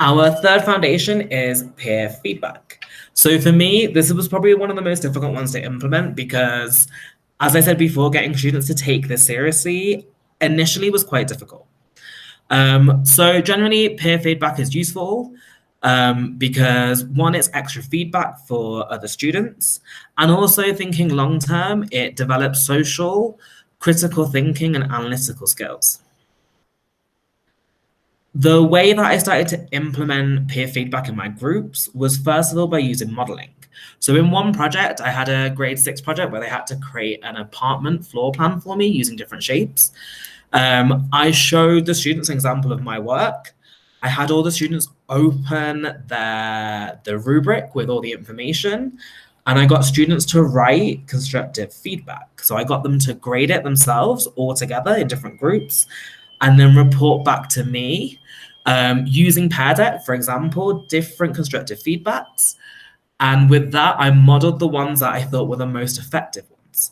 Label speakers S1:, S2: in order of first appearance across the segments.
S1: Our third foundation is peer feedback. So for me, this was probably one of the most difficult ones to implement because, as I said before, getting students to take this seriously initially was quite difficult. So generally, peer feedback is useful because one, it's extra feedback for other students, and also thinking long term, it develops social, critical thinking, and analytical skills. The way that I started to implement peer feedback in my groups was first of all by using modeling. So in one project, I had a grade 6 project where they had to create an apartment floor plan for me using different shapes. I showed the students an example of my work. I had all the students open the rubric with all the information, and I got students to write constructive feedback. So I got them to grade it themselves all together in different groups and then report back to me using Pear Deck, for example, different constructive feedbacks. And with that, I modeled the ones that I thought were the most effective ones.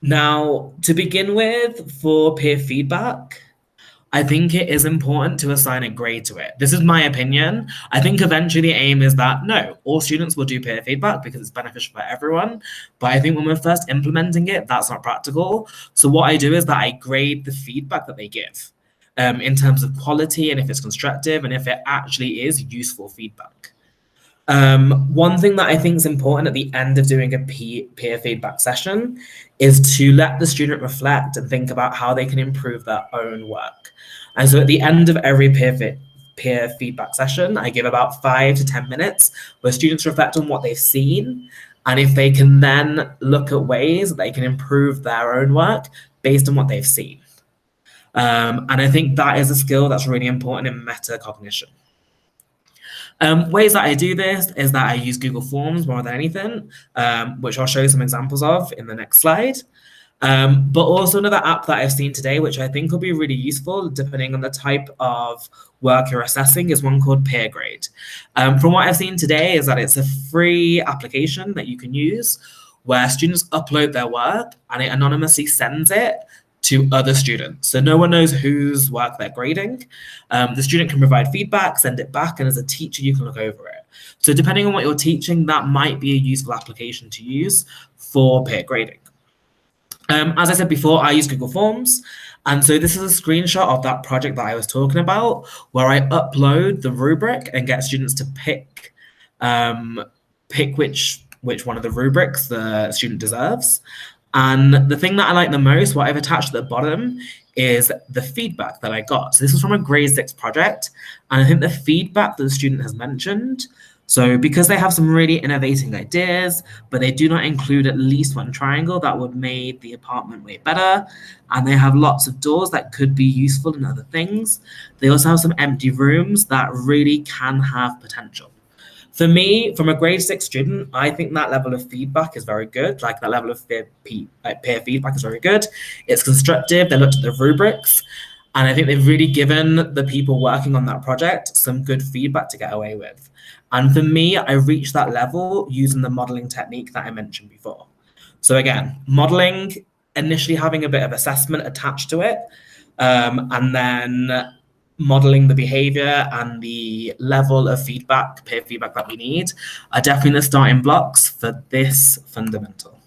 S1: Now, to begin with, for peer feedback, I think it is important to assign a grade to it. This is my opinion. I think eventually the aim is that no, all students will do peer feedback because it's beneficial for everyone. But I think when we're first implementing it, that's not practical. So what I do is that I grade the feedback that they give in terms of quality and if it's constructive and if it actually is useful feedback. One thing that I think is important at the end of doing a peer feedback session is to let the student reflect and think about how they can improve their own work. And so at the end of every peer feedback session, I give about 5 to 10 minutes where students reflect on what they've seen and if they can then look at ways that they can improve their own work based on what they've seen. And I think that is a skill that's really important in metacognition. Ways that I do this is that I use Google Forms more than anything, which I'll show you some examples of in the next slide. But also another app that I've seen today, which I think will be really useful depending on the type of work you're assessing, is one called PeerGrade. From what I've seen today is that it's a free application that you can use where students upload their work and it anonymously sends it to other students. So no one knows whose work they're grading. The student can provide feedback, send it back, and as a teacher, you can look over it. So depending on what you're teaching, that might be a useful application to use for peer grading. As I said before, I use Google Forms. And so this is a screenshot of that project that I was talking about, where I upload the rubric and get students to pick which one of the rubrics the student deserves. And the thing that I like the most, what I've attached at the bottom, is the feedback that I got. So this was from a grade 6 project. And I think the feedback that the student has mentioned, so because they have some really innovating ideas, but they do not include at least one triangle that would make the apartment way better, and they have lots of doors that could be useful in other things, they also have some empty rooms that really can have potential. For me, from a grade 6 student, I think that level of feedback is very good. Like that level of peer feedback is very good. It's constructive. They looked at the rubrics. And I think they've really given the people working on that project some good feedback to get away with. And for me, I reached that level using the modeling technique that I mentioned before. So again, modeling, initially having a bit of assessment attached to it, and then modeling the behavior and the level of feedback, peer feedback that we need, are definitely the starting blocks for this fundamental.